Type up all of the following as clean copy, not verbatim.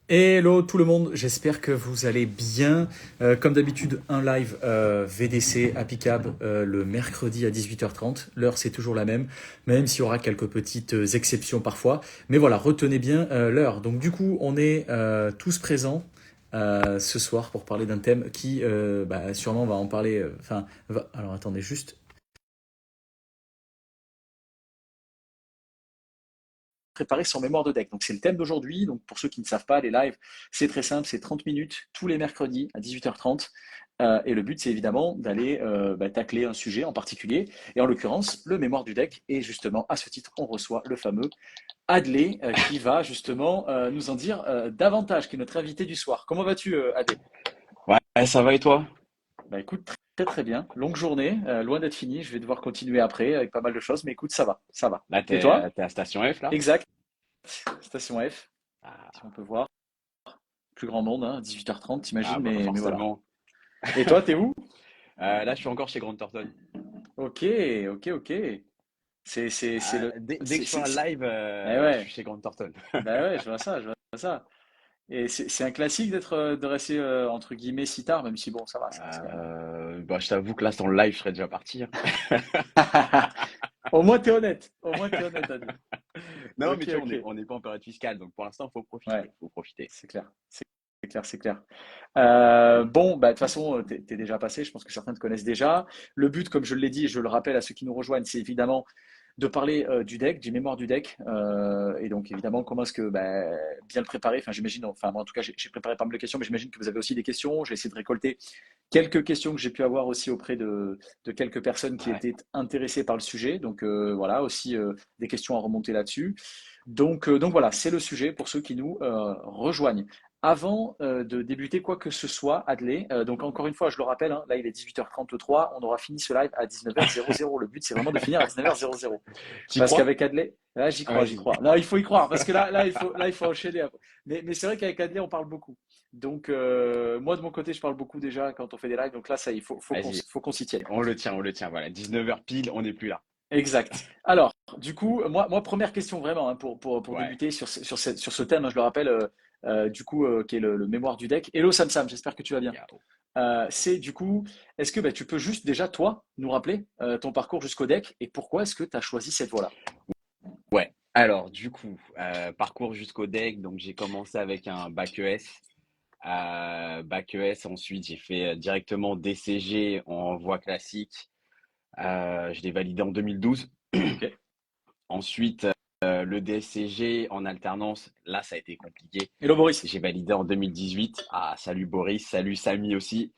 Hello tout le monde, j'espère que vous allez bien. Comme d'habitude, un live VDC applicable le mercredi à 18h30. L'heure c'est toujours la même s'il y aura quelques petites exceptions parfois. Mais voilà, retenez bien l'heure. Donc du coup, on est tous présents ce soir pour parler d'un thème qui sûrement va en parler. Alors attendez juste. Préparer son mémoire de deck. Donc c'est le thème d'aujourd'hui. Donc pour ceux qui ne savent pas, les lives, c'est très simple, c'est 30 minutes tous les mercredis à 18h30. Et le but, c'est évidemment d'aller tacler un sujet en particulier. Et en l'occurrence, le mémoire du deck. Et justement, à ce titre, on reçoit le fameux Adley qui va justement nous en dire davantage, qui est notre invité du soir. Comment vas-tu, Adley? Ouais, ça va et toi? Bah écoute, très très bien. Longue journée, loin d'être finie. Je vais devoir continuer après avec pas mal de choses. Mais écoute, ça va, ça va. Là, Et toi? t'es à Station F, là? Exact, station F, si on Ah, peut voir. Plus grand monde, hein, 18h30, t'imagines, bah mais voilà. forcément. Et toi, t'es où? Là, je suis encore chez Grant Thornton. Ok, ok. C'est le. Dès que je fais un live, Eh je suis ouais, chez Grant Thornton. bah ouais, je vois ça, je vois ça. Et c'est un classique d'être, de rester, entre guillemets, si tard, même si bon, ça va, ça reste quand même. Bah, je t'avoue que là, sans le live, je serais déjà parti, hein. Au moins, t'es honnête. Au moins, t'es honnête, Adi. Non, mais Ok, tu vois, ok. on n'est pas en période fiscale, donc pour l'instant, faut Ouais, profiter. Faut profiter. c'est clair. C'est clair, c'est clair. Bon, bah, de toute façon, t'es déjà passé. Je pense que certains te connaissent déjà. Le but, comme je l'ai dit, et je le rappelle à ceux qui nous rejoignent, c'est évidemment de parler du deck, du mémoire du deck, et donc évidemment comment est-ce que bien le préparer. Enfin, j'imagine, enfin moi en tout cas j'ai préparé pas mal de questions, mais j'imagine que vous avez aussi des questions. J'ai essayé de récolter quelques questions que j'ai pu avoir aussi auprès de quelques personnes qui Ouais. étaient intéressées par le sujet. Donc voilà, aussi des questions à remonter là-dessus. Donc voilà, c'est le sujet pour ceux qui nous rejoignent. Avant de débuter quoi que ce soit, Adley, donc encore une fois, je le rappelle, hein, là il est 18h33, on aura fini ce live à 19h00. Le but c'est vraiment de finir à 19h00. T'y Parce crois? qu'avec Adley, là j'y crois, j'y Vas-y. crois. Là il faut y croire, parce que là il faut enchaîner après. Mais c'est vrai qu'avec Adley on parle beaucoup. Donc moi de mon côté je parle beaucoup déjà quand on fait des lives, donc là ça Vas-y. faut qu'on s'y tienne. On le tient. Voilà, 19h pile, on n'est plus là. Exact. Alors, du coup, moi première question vraiment hein, pour Ouais. débuter sur ce thème, hein, je le rappelle, du coup, qui est le mémoire du deck. Hello Sam Sam, j'espère que tu vas bien. Yao. C'est du coup, est-ce que tu peux juste déjà, toi, nous rappeler ton parcours jusqu'au deck et pourquoi est-ce que tu as choisi cette voie-là? Ouais. Alors, du coup, parcours jusqu'au deck. Donc, j'ai commencé avec un bac ES. Bac ES, ensuite, j'ai fait directement DCG en voie classique. Je l'ai validé en 2012. Ok. Ensuite, le DSCG en alternance, là, ça a été compliqué. Hello Boris. J'ai validé en 2018. Ah, salut Boris, salut Samy aussi.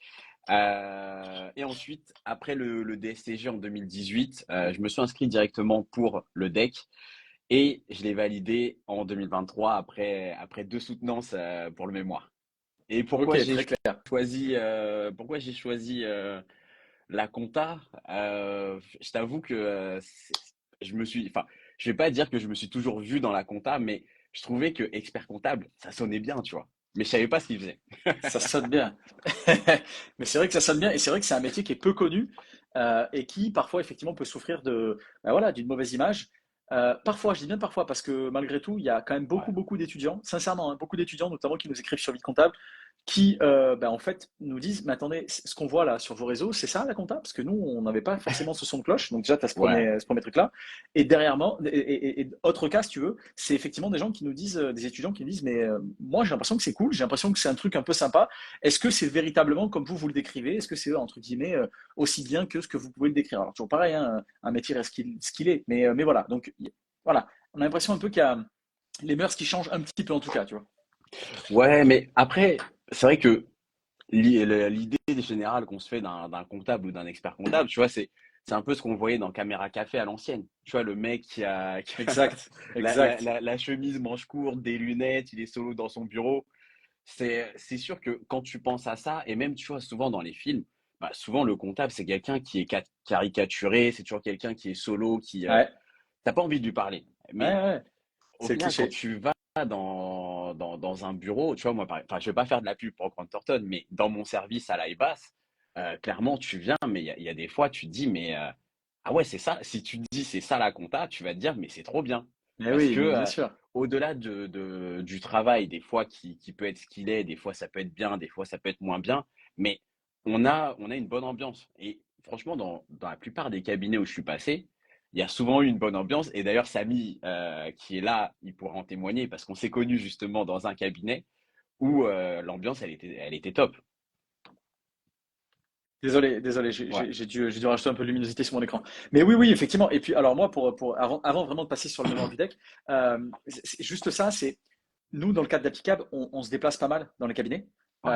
Et ensuite, après le DSCG en 2018, je me suis inscrit directement pour le deck. Et je l'ai validé en 2023 après deux soutenances pour le mémoire. Et Ok, très clair. pourquoi j'ai choisi la compta? Je t'avoue que enfin, je vais pas dire que je me suis toujours vu dans la compta, mais je trouvais que expert comptable, ça sonnait bien, tu vois. Mais je savais pas ce qu'il faisait. Ça sonne bien. Mais c'est vrai que ça sonne bien et c'est vrai que c'est un métier qui est peu connu et qui parfois effectivement peut souffrir voilà, d'une mauvaise image. Parfois, je dis bien parfois parce que malgré tout, il y a quand même Ouais, beaucoup d'étudiants, sincèrement, hein, beaucoup d'étudiants notamment qui nous écrivent sur Vite Comptable, qui en fait nous disent, mais attendez, ce qu'on voit là sur vos réseaux, c'est ça la compta? Parce que nous, on n'avait pas forcément ce son de cloche, donc déjà tu as ouais, ce premier truc-là. Et derrière moi, et autre cas, si tu veux, c'est effectivement des gens qui nous disent, des étudiants qui nous disent, mais moi j'ai l'impression que c'est cool, j'ai l'impression que c'est un truc un peu sympa. Est-ce que c'est véritablement comme vous le décrivez? Est-ce que c'est entre guillemets aussi bien que ce que vous pouvez le décrire? Alors toujours pareil, hein, un métier reste ce qu'il est, mais voilà. Donc voilà, on a l'impression un peu qu'il y a les mœurs qui changent un petit peu en tout cas, tu vois. ouais, mais après, c'est vrai que l'idée générale qu'on se fait d'un comptable ou d'un expert comptable, tu vois, c'est un peu ce qu'on voyait dans Caméra Café à l'ancienne. Tu vois, le mec qui a Exact, exact. la chemise manche courte, des lunettes, il est solo dans son bureau. C'est sûr que quand tu penses à ça, et même, tu vois, souvent dans les films, bah, souvent le comptable, c'est quelqu'un qui est caricaturé, c'est toujours quelqu'un qui est solo, Ouais, t'as pas envie de lui parler. Mais ouais. au C'est le final, quand cliché. tu vas dans un bureau, tu vois, moi, enfin, je vais pas faire de la pub pour Grant Thornton, mais dans mon service à l'IBAS, clairement, tu viens, mais il y a des fois, tu te dis, mais ah ouais, c'est ça. Si tu te dis c'est ça la compta, tu vas te dire, mais c'est trop bien. Mais Parce oui, que mais bien sûr. au-delà du travail, des fois qui peut être ce qu'il est, des fois ça peut être bien, des fois ça peut être moins bien, mais on a une bonne ambiance. Et franchement, dans la plupart des cabinets où je suis passé, il y a souvent eu une bonne ambiance. Et d'ailleurs, Samy, qui est là, il pourra en témoigner parce qu'on s'est connus justement dans un cabinet où l'ambiance, elle était top. Désolé, désolé, Ouais, j'ai dû rajouter un peu de luminosité sur mon écran. Mais oui, oui, effectivement. Et puis, alors moi, avant vraiment de passer sur le mémoire du deck, c'est juste ça, c'est nous, dans le cadre d'Applicable, on se déplace pas mal dans les cabinets. ouais.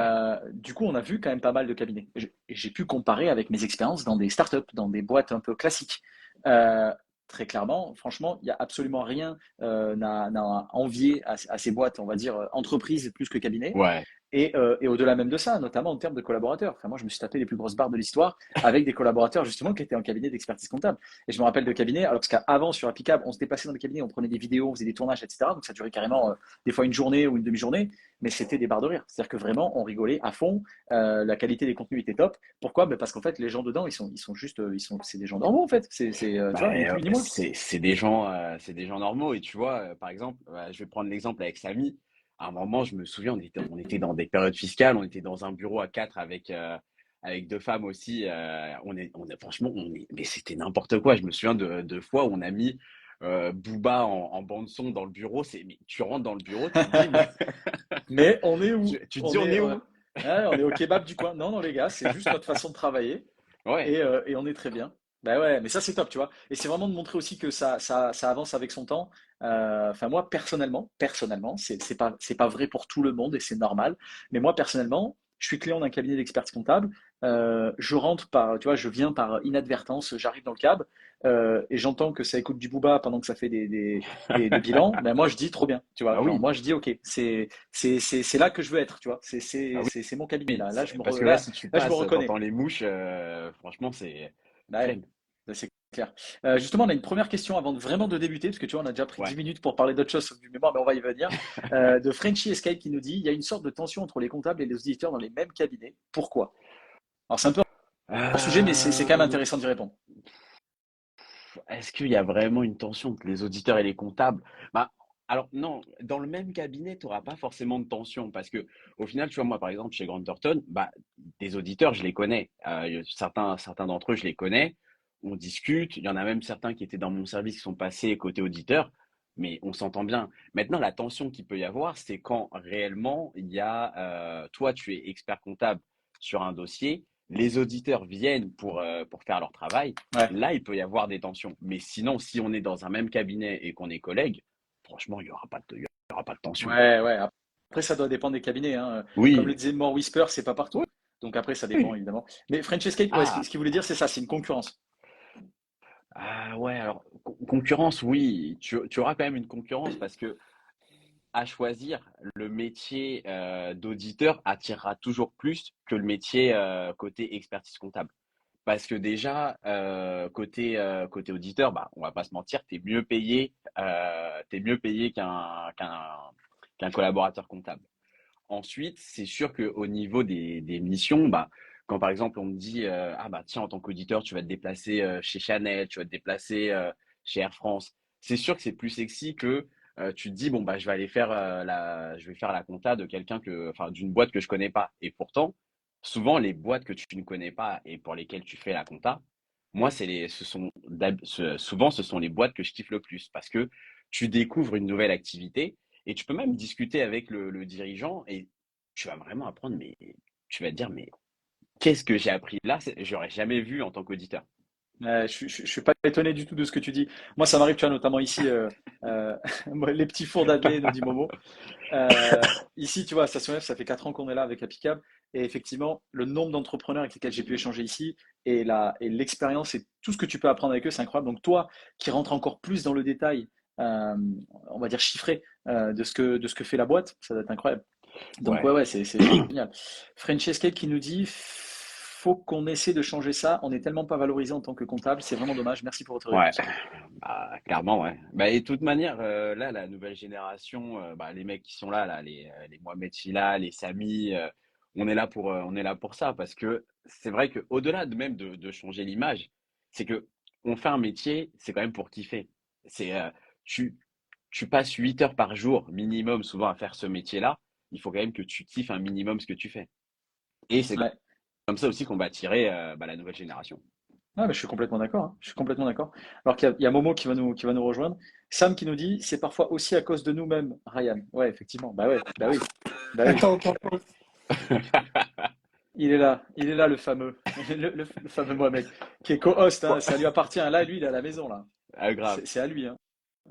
Du coup, on a vu quand même pas mal de cabinets. J'ai pu comparer avec mes expériences dans des startups, dans des boîtes un peu classiques. Euh, Très clairement, franchement, il n'y a absolument rien n'a envier à ces boîtes, on va dire, entreprises plus que cabinets. Ouais. Et au-delà même de ça, notamment en termes de collaborateurs. Enfin, moi, je me suis tapé les plus grosses barres de l'histoire avec des collaborateurs justement qui étaient en cabinet d'expertise comptable. Et je me rappelle de cabinets, alors parce qu'avant sur Applicable, on se déplaçait dans les cabinets, on prenait des vidéos, on faisait des tournages, etc. Donc ça durait carrément des fois une journée ou une demi-journée, mais c'était des barres de rire. C'est-à-dire que vraiment, on rigolait à fond, la qualité des contenus était top. Pourquoi? Ben parce qu'en fait, les gens dedans, ils sont juste, c'est des gens normaux en fait. Tu Bah, vois, ni plus ni moins. c'est des gens normaux. Et tu vois, par exemple, je vais prendre l'exemple avec Samy. À un moment, je me souviens, on était dans des périodes fiscales, on était dans un bureau à quatre avec deux femmes aussi. Franchement, mais c'était n'importe quoi. Je me souviens de fois où on a mis Booba en bande son dans le bureau. Mais tu rentres dans le bureau, tu te dis, mais Mais on est où? tu te dis, On on est, est ouais, où? on est au kebab du coin. Non, non, les gars, c'est juste notre façon de travailler. Ouais, Et on est très bien. Bah ouais, mais ça c'est top, tu vois. Et c'est vraiment de montrer aussi que ça avance avec son temps. Enfin moi personnellement, c'est pas vrai pour tout le monde et c'est normal. Mais moi personnellement, je suis client d'un cabinet d'expertise comptable. Je rentre par, tu vois, je viens par inadvertance, j'arrive dans le cab et j'entends que ça écoute du booba pendant que ça fait des bilans. Ben moi je dis trop bien, tu vois. bah Genre oui, moi je dis ok, c'est là que je veux être, tu vois. bah C'est mon cabinet oui. là. Parce que là, si tu Là je me passes, reconnais. t'entends les mouches, franchement, c'est Ouais, flemme. c'est clair. Justement, on a une première question avant vraiment de débuter, parce que tu vois, on a déjà pris 10 Ouais. minutes pour parler d'autre chose sauf du mémoire, mais on va y venir. De Frenchy Escape qui nous dit, il y a une sorte de tension entre les comptables et les auditeurs dans les mêmes cabinets. Pourquoi? Alors c'est un peu hors sujet, mais c'est quand même Euh, intéressant d'y répondre. Est-ce qu'il y a vraiment une tension entre les auditeurs et les comptables? Bah, alors non, dans le même cabinet, tu n'auras pas forcément de tension parce que au final, tu vois, moi par exemple, chez Grant Thornton, bah, des auditeurs, je les connais. Certains d'entre eux, je les connais. On discute. Il y en a même certains qui étaient dans mon service qui sont passés côté auditeur, mais on s'entend bien. Maintenant, la tension qu'il peut y avoir, c'est quand réellement il y a, toi, tu es expert comptable sur un dossier, les auditeurs viennent pour faire leur travail. Ouais, Là, il peut y avoir des tensions. Mais sinon, si on est dans un même cabinet et qu'on est collègues, franchement, il y aura pas de tension. ouais, ouais. Après, ça doit dépendre des cabinets, hein. Comme le Oui, disait More Whisper, c'est pas oui, partout. Donc après, ça dépend oui. évidemment. Mais French Escape, ouais, ce Ah, qu'il voulait dire, c'est ça, c'est une concurrence. ah ouais, alors, concurrence, oui. Tu auras quand même une concurrence parce que à choisir, le métier d'auditeur attirera toujours plus que le métier côté expertise comptable. Parce que déjà, côté auditeur, bah, on va pas se mentir, t'es mieux payé qu'un collaborateur comptable. Ensuite, c'est sûr qu'au niveau des missions, bah, quand par exemple on me dit ah bah tiens en tant qu'auditeur tu vas te déplacer chez Chanel, tu vas te déplacer chez Air France, c'est sûr que c'est plus sexy que tu te dis bon bah je vais faire la compta de enfin d'une boîte que je connais pas. Et pourtant, souvent les boîtes que tu ne connais pas et pour lesquelles tu fais la compta, moi souvent ce sont les boîtes que je kiffe le plus parce que tu découvres une nouvelle activité et tu peux même discuter avec le dirigeant et tu vas vraiment apprendre, mais tu vas te dire, mais qu'est-ce que j'ai appris là? J'aurais jamais vu en tant qu'auditeur. Je suis pas étonné du tout de ce que tu dis. Moi, ça m'arrive, tu vois, notamment ici, les petits fours d'Adley, nous dit Momo. Ici, tu vois, à Station F, ça fait 4 ans qu'on est là avec Applicable. Et effectivement, le nombre d'entrepreneurs avec lesquels j'ai pu échanger ici et l'expérience et tout ce que tu peux apprendre avec eux, c'est incroyable. Donc, toi, qui rentres encore plus dans le détail, euh, on va dire chiffré, de ce que fait la boîte, ça doit être incroyable. Donc, ouais, Ouais, ouais, c'est génial. French Escape qui nous dit faut qu'on essaie de changer ça. On n'est tellement pas valorisé en tant que comptable. C'est vraiment dommage. Merci pour votre ouais, réponse. bah, clairement, ouais. Bah, et de toute manière, là, la nouvelle génération, bah, les mecs qui sont là, les Mohamed Fila, les Samy, on est là pour ça, parce que c'est vrai que au-delà même de changer l'image, c'est que on fait un métier, c'est quand même pour kiffer. C'est, tu, tu passes 8 heures par jour minimum souvent à faire ce métier-là, il faut quand même que tu kiffes un minimum ce que tu fais. Et c'est Ouais. comme ça aussi qu'on va attirer la nouvelle génération. Ah, mais je suis complètement d'accord, hein. Je suis complètement d'accord. Alors qu'il y a Momo qui va nous rejoindre. Sam qui nous dit, c'est parfois aussi à cause de nous-mêmes, Ryan. Ouais, effectivement. Bah ouais, bah oui, bah oui. Attends, attends, attends. Il est là le fameux, le fameux Mohamed, qui est co-host, hein. Ça lui appartient. Là, lui, il est à la maison, là. Ah, grave. C'est à lui, hein.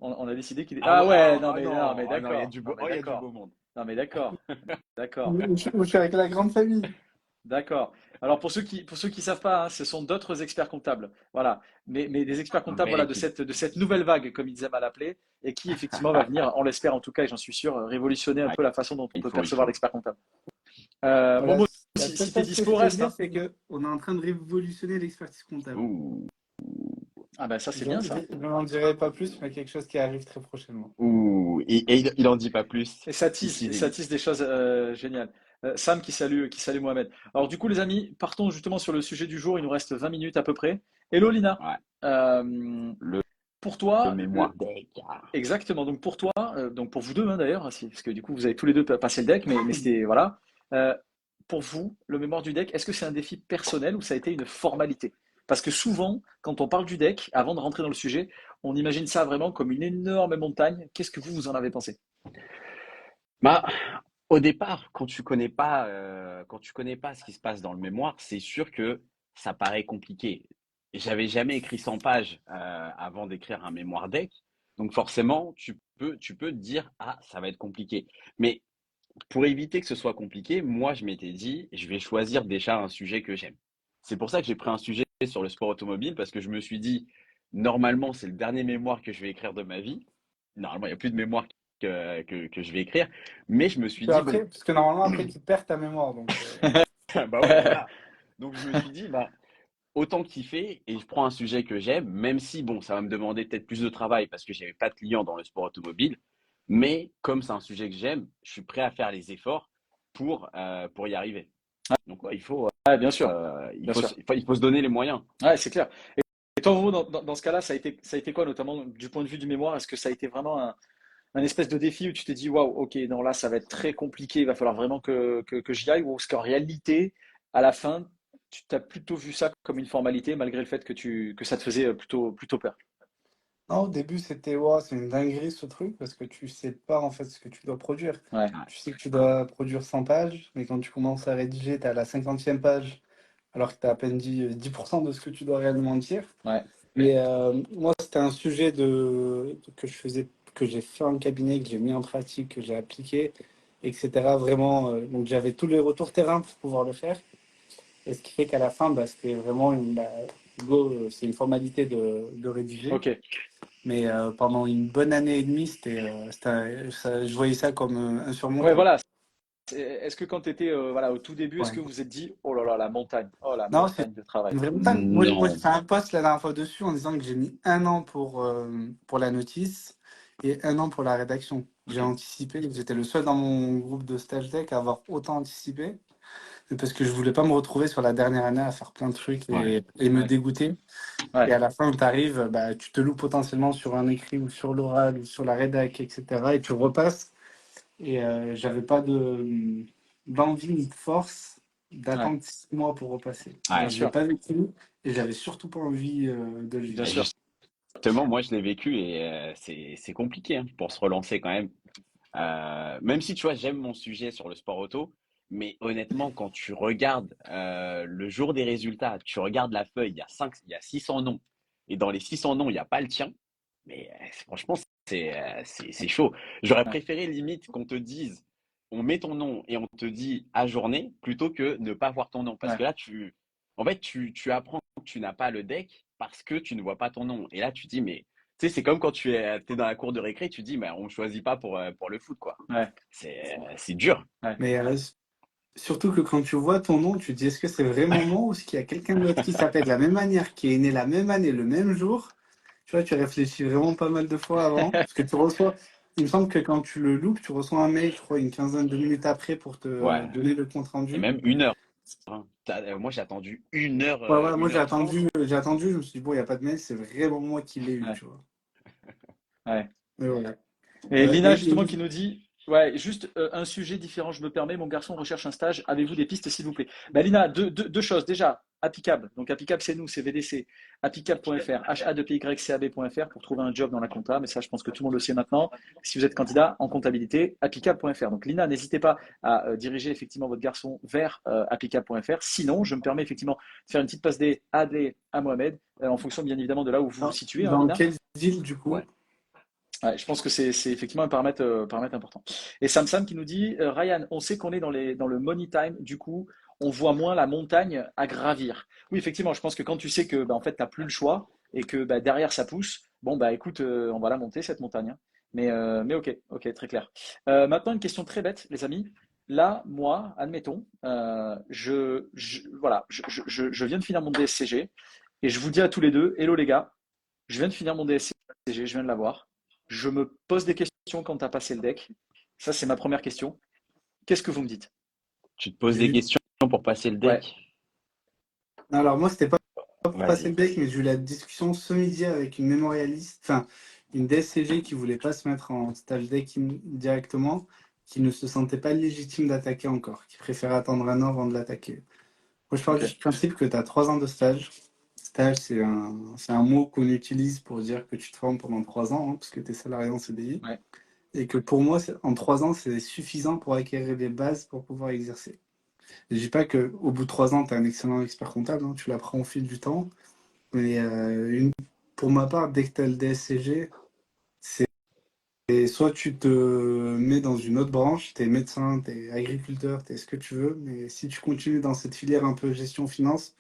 On a décidé qu'il est. Ah, Ah ouais, ouais, non, ah, non, il y a d'accord. du Non, beau, mais oh, il y a du beau d'accord. monde. Non, mais d'accord. D'accord. Je suis avec la grande famille. D'accord. Alors pour ceux qui savent pas, hein, ce sont d'autres experts comptables. Voilà. Mais des experts Un comptables, voilà, mec, de cette nouvelle vague, comme ils aiment à l'appeler, et qui effectivement va venir, on l'espère en tout cas, et j'en suis sûr, révolutionner un ah, peu la façon dont on il peut faut, il percevoir faut. l'expert comptable. Voilà, Momo, la seule si t'es chose que je dispo, peux reste, dire, hein. c'est qu'on est en train de révolutionner l'expertise comptable. Ouh, Ah ben ça c'est Je bien ça. n'en dirai pas plus, mais quelque chose qui arrive très prochainement. ouh. Et il en dit pas plus. Et Ici, ça tisse des choses géniales. Sam qui salue Mohamed. Alors du coup les amis, partons justement sur le sujet du jour. Il nous reste 20 minutes à peu près. Hello Lina. ouais, Euh, le, pour le toi, mémoire deck. exactement. Donc pour toi, donc pour vous deux hein, d'ailleurs, parce que du coup vous avez tous les deux passé le deck, mais c'était voilà. Euh, pour vous, le mémoire du deck, est-ce que c'est un défi personnel ou ça a été une formalité? Parce que souvent, quand on parle du deck, avant de rentrer dans le sujet, on imagine ça vraiment comme une énorme montagne. Qu'est-ce que vous en avez pensé? Bah, au départ, quand tu connais pas ce qui se passe dans le mémoire, c'est sûr que ça paraît compliqué. J'avais jamais écrit 100 pages avant d'écrire un mémoire deck, donc forcément, tu peux te dire, ah, ça va être compliqué. Mais pour éviter que ce soit compliqué, moi, je m'étais dit, je vais choisir déjà un sujet que j'aime. C'est pour ça que j'ai pris un sujet sur le sport automobile, parce que je me suis dit, normalement, c'est le dernier mémoire que je vais écrire de ma vie. Normalement, il n'y a plus de mémoire que je vais écrire. Mais je me suis Puis dit, après, bon, parce que normalement, après, tu perds ta mémoire. Donc, bah ouais, voilà. Donc je me suis dit, bah, autant kiffer et je prends un sujet que j'aime, même si, bon, ça va me demander peut-être plus de travail parce que j'avais pas de clients dans le sport automobile. Mais comme c'est un sujet que j'aime, je suis prêt à faire les efforts pour y arriver. Donc, ouais, Ouais, bien sûr, bien sûr. il faut se donner les moyens. Ouais, c'est clair. Et toi, Momo, dans ce cas-là, ça a été quoi, notamment du point de vue du mémoire? Est-ce que ça a été vraiment un espèce de défi où tu t'es dit, waouh, ok, non, là, ça va être très compliqué, il va falloir vraiment que j'y aille, ou est-ce qu'en réalité, à la fin, tu t'as plutôt vu ça comme une formalité, malgré le fait que ça te faisait plutôt peur? non, au début, c'était ouais, c'est une dinguerie ce truc parce que tu sais pas en fait ce que tu dois produire. Ouais, Ouais, Tu sais que tu dois produire 100 pages, mais quand tu commences à rédiger, tu es à la 50e page, alors que tu as à peine dit 10% de ce que tu dois réellement dire. ouais, Mais moi, c'était un sujet que j'ai fait en cabinet, que j'ai mis en pratique, que j'ai appliqué, etc. Vraiment, donc j'avais tous les retours terrain pour pouvoir le faire. Et ce qui fait qu'à la fin, bah, c'était vraiment c'est une formalité de rédiger. ok. Mais pendant une bonne année et demie, je voyais ça comme Ouais, insurmontable. voilà. Est-ce que quand tu étais voilà, au tout début, est-ce Ouais. que vous vous êtes dit, oh là là, la montagne, oh la Non, c'est montagne de travail? une vraie montagne. Moi, j'ai non. fait un post la dernière fois dessus en disant que j'ai mis 1 an pour la notice et 1 an pour la rédaction. J'ai Ok. anticipé, j'étais le seul dans mon groupe de stage deck à avoir autant anticipé, mais parce que je voulais pas me retrouver sur la dernière année à faire plein de trucs Ouais. et me Ouais, dégoûter. Et ouais, à la fin, tu arrives, bah, tu te loues potentiellement sur un écrit ou sur l'oral ou sur la rédac, etc. Et tu repasses. Et j'avais pas d'envie ni de force ouais, d'attendre 6 mois pour repasser. bien Ouais. Donc je l'ai sûr, pas vécu et j'avais surtout pas envie de le bien vivre. Bah, sûr. justement, moi, je l'ai vécu et c'est compliqué hein, pour se relancer quand même. Même si tu vois, j'aime mon sujet sur le sport auto, mais honnêtement, quand tu regardes le jour des résultats, tu regardes la feuille, il y a 600 noms, et dans les 600 noms, il n'y a pas le tien. Mais franchement, c'est chaud. J'aurais Ouais, préféré limite qu'on te dise, on met ton nom et on te dit à journée, plutôt que ne pas voir ton nom. Parce ouais, que là, en fait, tu apprends que tu n'as pas le deck parce que tu ne vois pas ton nom. Et là, tu dis, mais tu sais, c'est comme quand t'es dans la cour de récré, tu dis, mais on ne choisit pas pour le foot, quoi. ouais, C'est dur. ouais. Mais surtout que quand tu vois ton nom, tu te dis est-ce que c'est vraiment moi ou est-ce qu'il y a quelqu'un d'autre qui s'appelle de la même manière, qui est né la même année, le même jour? Tu vois, tu réfléchis vraiment pas mal de fois avant. Parce que tu reçois, il me semble que quand tu le loupes, tu reçois un mail, je crois, une quinzaine de minutes après pour te Ouais. donner le compte Et rendu. même 1 heure, hein. Moi, j'ai attendu Ouais, voilà, moi 1h30. j'ai attendu, je me suis dit, bon, il n'y a pas de mail, c'est vraiment moi qui l'ai eu, Ouais, tu vois. ouais. Mais voilà. Et Lina, justement, Et qui nous dit, ouais, juste un sujet différent, je me permets, mon garçon recherche un stage, avez-vous des pistes, s'il vous plaît? Bah, Lina, deux choses. Déjà, Applicable. Donc, Applicable, c'est nous, c'est VDC. Applicable.fr, ha2pycab.fr pour trouver un job dans la compta. Mais ça, je pense que tout le monde le sait maintenant. Si vous êtes candidat en comptabilité, applicable.fr. Donc, Lina, n'hésitez pas à diriger effectivement votre garçon vers applicable.fr. Sinon, je me permets effectivement de faire une petite passe des à Adlé, à Mohamed, en fonction bien évidemment de là où vous vous situez, hein, dans Lina. quelle ville, du coup? Ouais. Ouais, je pense que c'est effectivement un paramètre important. Et Sam qui nous dit, Ryan, on sait qu'on est dans le money time, du coup, on voit moins la montagne à gravir. Oui, effectivement, je pense que quand tu sais que bah, en fait, tu n'as plus le choix et que bah, derrière ça pousse, bon, bah écoute, on va la monter, cette montagne, hein. Mais ok, très clair. Maintenant, une question très bête, les amis. Là, moi, admettons, voilà, je viens de finir mon DSCG et je vous dis à tous les deux, hello les gars, je viens de finir mon DSCG, je viens de l'avoir. Je me pose des questions quand tu as passé le deck. Ça, c'est ma première question. Qu'est-ce que vous me dites? Tu te poses J'ai des eu... questions pour passer le Ouais, deck? Alors, moi, c'était pas pour passer Vas-y. le deck, mais j'ai eu la discussion ce midi avec une mémorialiste, enfin, une DSCG qui voulait pas se mettre en stage deck directement, qui ne se sentait pas légitime d'attaquer encore, qui préférait attendre un an avant de l'attaquer. Moi, je pars ok. du principe que tu as 3 ans de stage. Stage, c'est un mot qu'on utilise pour dire que tu te formes pendant 3 ans, hein, parce que tu es salarié en CDI. Ouais, Et que pour moi, en 3 ans, c'est suffisant pour acquérir les bases pour pouvoir exercer. Je dis pas qu'au bout de 3 ans, tu es un excellent expert comptable, hein, tu l'apprends au fil du temps. Mais pour ma part, dès que tu as le DSCG, c'est soit tu te mets dans une autre branche, tu es médecin, tu es agriculteur, tu es ce que tu veux. Mais si tu continues dans cette filière un peu gestion-finance,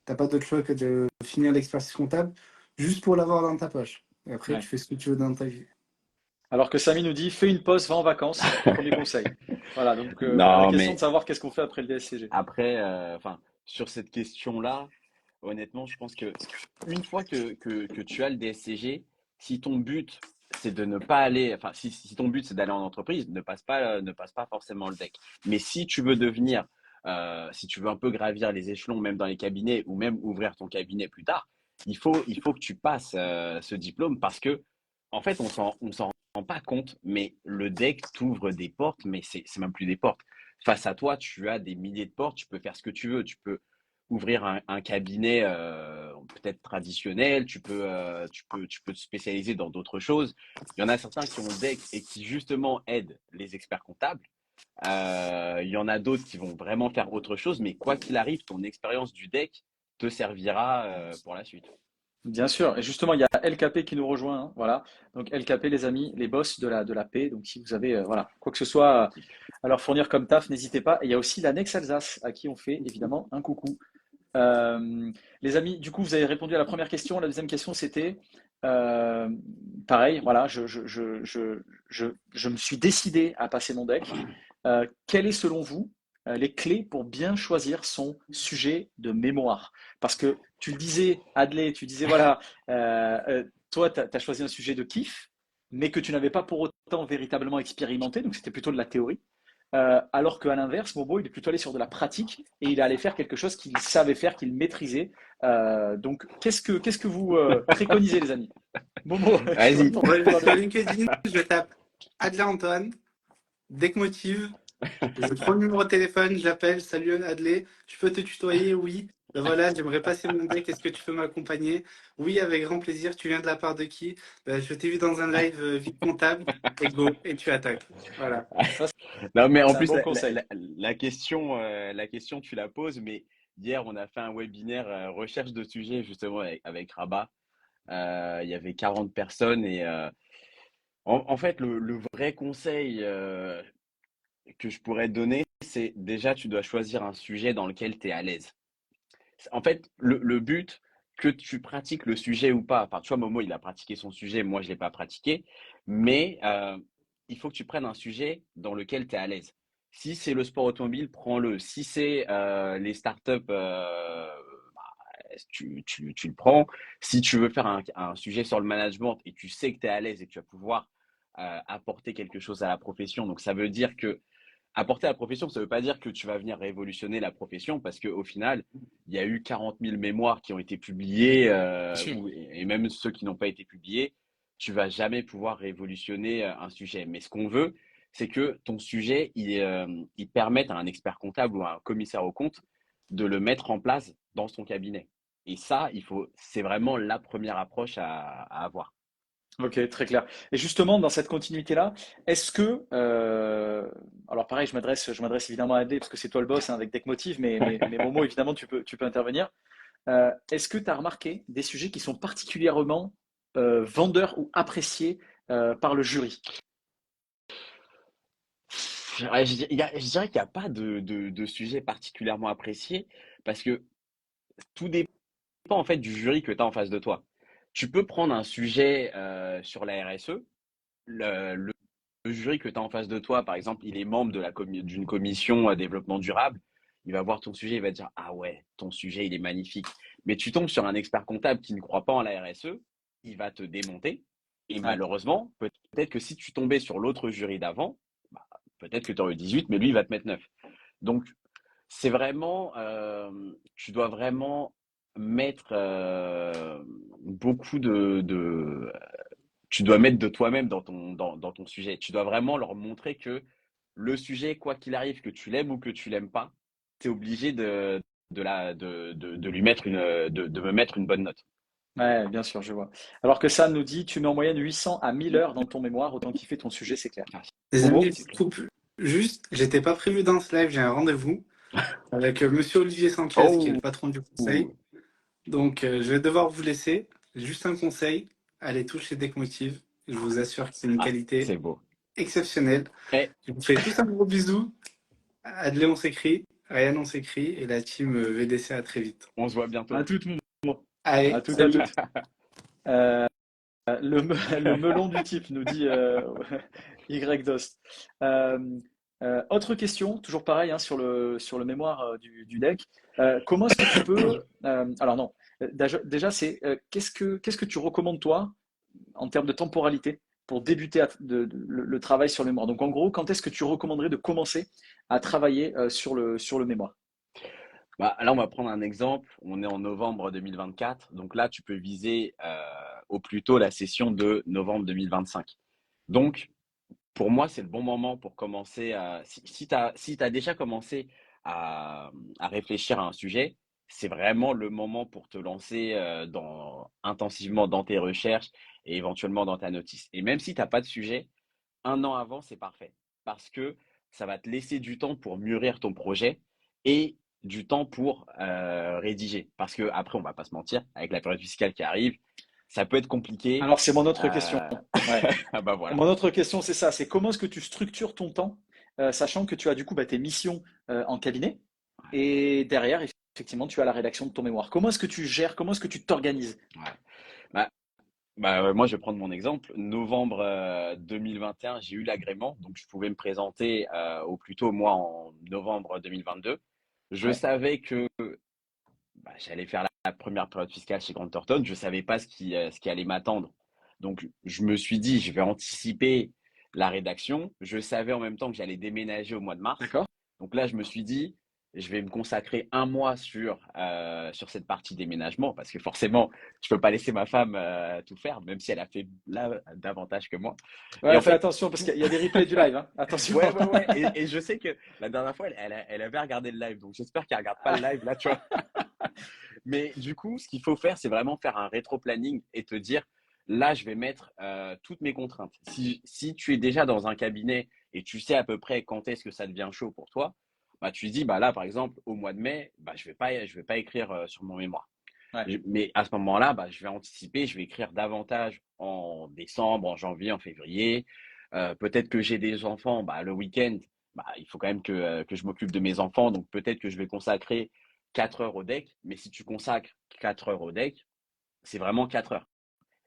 t'as pas d'autre choix que de finir l'expertise comptable juste pour l'avoir dans ta poche. Et après, ouais. tu fais ce que tu veux dans ta vie. Alors que Samy nous dit, fais une pause, va en vacances. Premier conseil. Voilà, donc la Non, question de mais savoir qu'est-ce qu'on fait après le DSCG. après, enfin, sur cette question-là, honnêtement, je pense que une fois que tu as le DSCG, si ton but c'est de ne pas aller, enfin, si ton but c'est d'aller en entreprise, ne passe pas forcément le deck. Mais si tu veux devenir, si tu veux un peu gravir les échelons, même dans les cabinets, ou même ouvrir ton cabinet plus tard, il faut que tu passes ce diplôme parce que, en fait, on s'en rend pas compte, mais le deck t'ouvre des portes, mais c'est même plus des portes. Face à toi, tu as des milliers de portes, tu peux faire ce que tu veux, tu peux ouvrir un cabinet peut-être traditionnel, tu peux te spécialiser dans d'autres choses. Il y en a certains qui ont le deck et qui justement aident les experts comptables. Il y en a d'autres qui vont vraiment faire autre chose, mais quoi qu'il arrive, ton expérience du deck te servira pour la suite. Bien sûr, et justement, il y a LKP qui nous rejoint, hein, voilà. Donc LKP, les amis, les boss de la paix. Donc si vous avez voilà, quoi que ce soit à leur fournir comme taf, n'hésitez pas. Et il y a aussi l'annexe Alsace, à qui on fait évidemment un coucou. Les amis, du coup, vous avez répondu à la première question. La deuxième question, c'était euh, pareil, voilà, je me suis décidé à passer mon deck. Quelles est selon vous les clés pour bien choisir son sujet de mémoire? Parce que tu le disais, Adley, tu disais, voilà, toi, tu as choisi un sujet de kiff, mais que tu n'avais pas pour autant véritablement expérimenté, donc c'était plutôt de la théorie. Alors qu'à l'inverse, Momo, il est plutôt allé sur de la pratique et il est allé faire quelque chose qu'il savait faire, qu'il maîtrisait. Donc, qu'est-ce que vous préconisez, les amis? Momo, je te Vas-y. retourne le Ouais, micro à sur toi. LinkedIn, je tape Adrien Antoine, deck motive, je prends le numéro de téléphone, j'appelle, salut Adley, je peux te tutoyer, oui. Ben voilà, j'aimerais passer mon deck, est-ce que tu peux m'accompagner? Oui, avec grand plaisir, tu viens de la part de qui? Ben, je t'ai vu dans un live vie comptable, et go, et tu attaques. Voilà. Ça, Non, mais en c'est un plus, bon la, la- conseil. la- la question, tu la poses, mais hier, on a fait un webinaire recherche de sujets justement avec Rabat. Il y avait 40 personnes et en fait, le vrai conseil que je pourrais te donner, c'est déjà, tu dois choisir un sujet dans lequel tu es à l'aise. En fait, le but, que tu pratiques le sujet ou pas, enfin, tu vois, Momo, il a pratiqué son sujet, moi, je ne l'ai pas pratiqué, mais il faut que tu prennes un sujet dans lequel tu es à l'aise. Si c'est le sport automobile, prends-le. Si c'est les startups, tu le prends. Si tu veux faire un sujet sur le management et tu sais que tu es à l'aise et que tu vas pouvoir apporter quelque chose à la profession, donc ça veut dire que apporter à la profession, ça ne veut pas dire que tu vas venir révolutionner la profession parce qu'au final, il y a eu 40 000 mémoires qui ont été publiées Bien sûr. et même ceux qui n'ont pas été publiés. tu vas jamais pouvoir révolutionner un sujet. Mais ce qu'on veut, c'est que ton sujet, il permette à un expert comptable ou à un commissaire aux comptes de le mettre en place dans son cabinet. Et ça, c'est vraiment la première approche à avoir. Ok, très clair. Et justement, dans cette continuité-là, est-ce que, alors pareil, je m'adresse évidemment à Adley parce que c'est toi le boss hein, avec Deckmotive, mais Momo, évidemment, tu peux intervenir. Est-ce que tu as remarqué des sujets qui sont particulièrement vendeurs ou appréciés par le jury? Ouais, je dirais qu'il n'y a pas de sujet particulièrement apprécié parce que tout dépend en fait du jury que tu as en face de toi. Tu peux prendre un sujet sur la RSE, le, le- le jury que tu as en face de toi, par exemple, il est membre d'une commission développement durable, il va voir ton sujet, il va dire, ah ouais, ton sujet, il est magnifique. Mais tu tombes sur un expert comptable qui ne croit pas en la RSE, il va te démonter. Et Ouais. malheureusement, peut-être que si tu tombais sur l'autre jury d'avant, bah, peut-être que tu aurais eu 18, mais lui, il va te mettre 9. Donc, c'est vraiment, tu dois vraiment mettre beaucoup tu dois mettre de toi-même dans ton sujet. Tu dois vraiment leur montrer que le sujet, quoi qu'il arrive, que tu l'aimes ou que tu l'aimes pas, tu es obligé de lui mettre de me mettre une bonne note. Ouais, bien sûr, je vois. Alors que ça nous dit, tu mets en moyenne 800 à 1000 heures dans ton mémoire, autant kiffer ton sujet, c'est clair. Ah, Les Momo? amis, petite coupe. Juste, j'étais pas prévu dans ce live, j'ai un rendez-vous avec monsieur Olivier Sanchez, qui est le oh, patron du conseil. Donc, je vais devoir vous laisser. Juste un conseil, allez toucher Deckmotive. Je vous assure que c'est une ah, qualité c'est beau. exceptionnelle. Et Je vous fais tous un gros bisou. Adley, on s'écrit. Ryan, on s'écrit. Et la team VDC, à très vite. on se voit À bientôt. toutes, Momo. À Allez, toutes, à salut. toutes. Le melon du type, nous dit Y Dost. Euh, autre question, toujours pareil hein, sur le mémoire du deck. Comment est-ce que tu peux. Alors non, déjà, c'est qu'est-ce que tu recommandes toi en termes de temporalité pour débuter le travail sur le mémoire? Donc en gros, quand est-ce que tu recommanderais de commencer à travailler sur le mémoire? Bah, là, on va prendre un exemple. On est en novembre 2024. Donc là, tu peux viser au plus tôt la session de novembre 2025. Donc, pour moi, c'est le bon moment pour commencer à. Si tu as déjà commencé à réfléchir à un sujet, c'est vraiment le moment pour te lancer intensivement dans tes recherches et éventuellement dans ta notice. Et même si tu n'as pas de sujet, un an avant, c'est parfait. Parce que ça va te laisser du temps pour mûrir ton projet et du temps pour rédiger. Parce que après, on va pas se mentir, avec la période fiscale qui arrive, ça peut être compliqué. Alors c'est mon autre question. Euh, Ouais. bah voilà. Mon autre question, c'est ça, c'est comment est-ce que tu structures ton temps, sachant que tu as du coup tes missions en cabinet, et derrière, effectivement, tu as la rédaction de ton mémoire. Comment est-ce que tu gères, comment est-ce que tu t'organises? Ouais. Bah, moi, je vais prendre mon exemple. Novembre 2021, j'ai eu l'agrément, donc je pouvais me présenter au plus tôt, moi, en novembre 2022. Je Ouais, savais que j'allais faire la première période fiscale chez Grant Thornton. Je ne savais pas ce qui allait m'attendre. Donc, je me suis dit, je vais anticiper la rédaction. Je savais en même temps que j'allais déménager au mois de mars. d'accord. Donc là, je me suis dit, je vais me consacrer un mois sur cette partie déménagement parce que forcément, je ne peux pas laisser ma femme tout faire, même si elle a fait là davantage que moi. Et Ouais, en fais fait, attention parce qu'il y a des replays du live, hein. Attention. ouais, ouais, ouais. Et je sais que la dernière fois, elle avait regardé le live. Donc j'espère qu'elle ne regarde pas le live là, tu vois. Mais du coup, ce qu'il faut faire, c'est vraiment faire un rétro-planning et te dire, là, je vais mettre toutes mes contraintes. Si tu es déjà dans un cabinet et tu sais à peu près quand est-ce que ça devient chaud pour toi, bah, tu te dis, bah, là, par exemple, au mois de mai, bah, je vais pas écrire sur mon mémoire. Ouais, Mais à ce moment-là, bah, je vais anticiper, je vais écrire davantage en décembre, en janvier, en février. Peut-être que j'ai des enfants, bah, le week-end, bah, il faut quand même que je m'occupe de mes enfants. Donc peut-être que je vais consacrer 4 heures au deck. Mais si tu consacres 4 heures au deck, c'est vraiment 4 heures.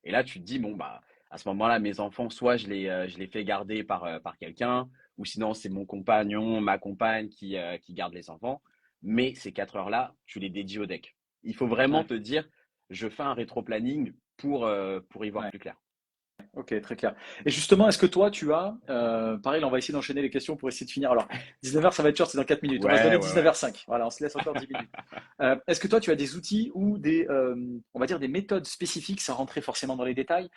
Et là, tu te dis, bon, bah, à ce moment-là, mes enfants, soit je les fais garder par quelqu'un, ou sinon c'est mon compagnon, ma compagne qui garde les enfants. Mais ces 4 heures-là, tu les dédies au deck. Il faut vraiment ouais, te dire, je fais un rétro-planning pour y voir ouais. plus clair. Ok, très clair. Et justement, est-ce que toi, tu as, pareil, là, on va essayer d'enchaîner les questions pour essayer de finir. Alors, 19h, ça va être short, c'est dans 4 minutes. On va se Ouais, donner ouais, ouais. 19h05. Voilà, on se laisse encore 10 minutes. Est-ce que toi, tu as des outils ou des, on va dire, des méthodes spécifiques, sans rentrer forcément dans les détails,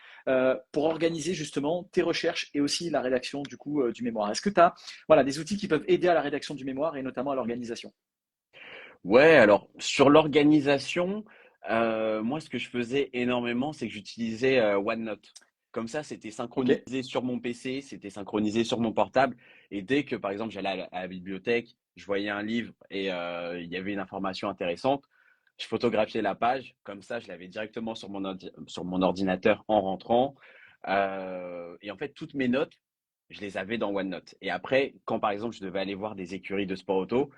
pour organiser justement tes recherches et aussi la rédaction du coup du mémoire? Est-ce que tu as, voilà, des outils qui peuvent aider à la rédaction du mémoire et notamment à l'organisation? Ouais, alors sur l'organisation, moi ce que je faisais énormément, c'est que j'utilisais OneNote. Comme ça, c'était Ok, synchronisé sur mon PC, c'était synchronisé sur mon portable. Et dès que, par exemple, j'allais à la bibliothèque, je voyais un livre et il y avait une information intéressante, je photographiais la page. Comme ça, je l'avais directement sur mon ordinateur en rentrant. Et en fait, toutes mes notes, je les avais dans OneNote. Et après, quand par exemple, je devais aller voir des écuries de sport auto,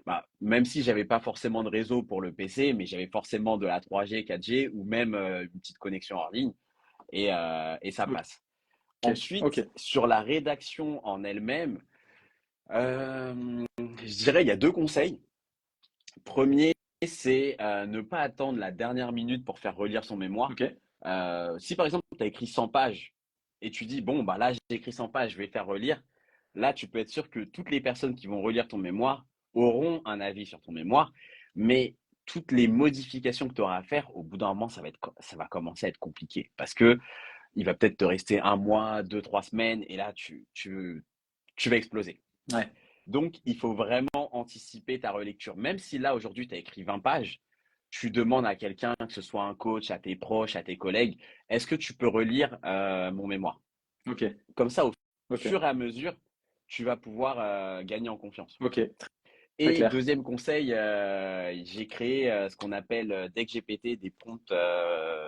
bah, même si j'avais pas forcément de réseau pour le PC, mais j'avais forcément de la 3G, 4G ou même une petite connexion en ligne et ça ok, passe. ok, Ensuite, sur la rédaction en elle-même, je dirais il y a deux conseils. Premier, c'est ne pas attendre la dernière minute pour faire relire son mémoire. ok, Si par exemple, tu as écrit 100 pages et tu dis, bon, bah là, j'ai écrit 100 pages, je vais faire relire, là, tu peux être sûr que toutes les personnes qui vont relire ton mémoire auront un avis sur ton mémoire, mais toutes les modifications que tu auras à faire, au bout d'un moment, ça va commencer à être compliqué parce que il va peut-être te rester un mois, deux, trois semaines et là, tu vas exploser. ouais, Donc, il faut vraiment anticiper ta relecture. Même si là, aujourd'hui, tu as écrit 20 pages, tu demandes à quelqu'un, que ce soit un coach, à tes proches, à tes collègues, est-ce que tu peux relire mon mémoire? ok, Comme ça, au ok, fur et à mesure, tu vas pouvoir gagner en confiance. ok, très Et clair. deuxième conseil, j'ai créé ce qu'on appelle dès que GPT des prompts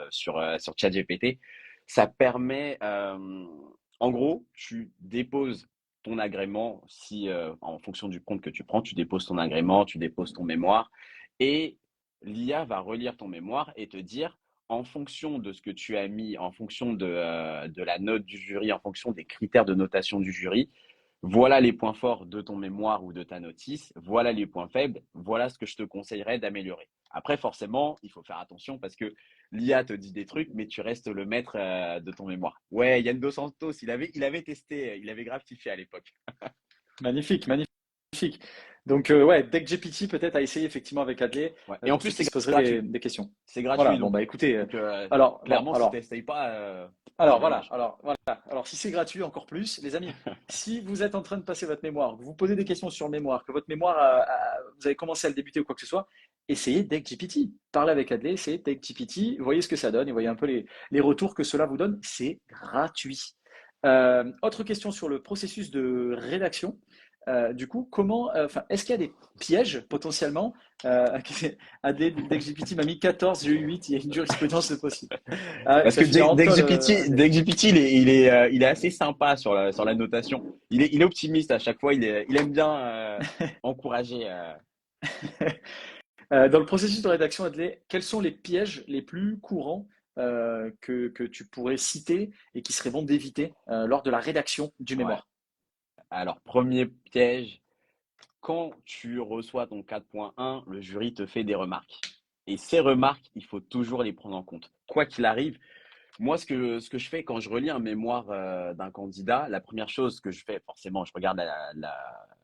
sur ChatGPT. Ça permet, en gros, tu déposes ton agrément si, en fonction du compte que tu prends, tu déposes ton agrément, tu déposes ton mémoire, et l'IA va relire ton mémoire et te dire, en fonction de ce que tu as mis, en fonction de la note du jury, en fonction des critères de notation du jury, voilà les points forts de ton mémoire ou de ta notice, voilà les points faibles, voilà ce que je te conseillerais d'améliorer. Après, forcément, il faut faire attention parce que l'IA te dit des trucs, mais tu restes le maître de ton mémoire. Ouais, Yann Dos Santos, il avait testé, il avait gratifié à l'époque. Magnifique, magnifique. Donc, ouais, dès que GPT peut-être à essayer effectivement avec Adley, Ouais. Et en pour plus, ceux qui c'est se poseraient gratuit. des questions. C'est Voilà, gratuit, bon, bah écoutez, donc alors, bon, clairement, si tu n'essayes pas, c'est alors voilà, dommage. alors voilà. Alors si c'est gratuit, encore plus, les amis, si vous êtes en train de passer votre mémoire, que vous posez des questions sur le mémoire, que votre mémoire, vous avez commencé à le débuter ou quoi que ce soit, essayez DeckGPT. Parlez avec Adley, essayez DeckGPT, voyez ce que ça donne et voyez un peu les retours que cela vous donne. C'est gratuit. Autre question sur le processus de rédaction. Du coup, est-ce qu'il y a des pièges potentiellement Adley, DeckGPT m'a mis 14, j'ai eu 8, il y a une jurisprudence possible. Ah, Parce ça que finira en tôle, Adley. DexGPT, il est assez sympa sur la notation. Il est optimiste à chaque fois. Il aime bien encourager. Dans le processus de rédaction, Adley, quels sont les pièges les plus courants que tu pourrais citer et qui seraient bons d'éviter lors de la rédaction du Ouais. mémoire? Alors, premier piège, quand tu reçois ton 4.1, le jury te fait des remarques. Et ces remarques, il faut toujours les prendre en compte. Quoi qu'il arrive, moi, ce que je fais quand je relis un mémoire d'un candidat, la première chose que je fais, forcément, je regarde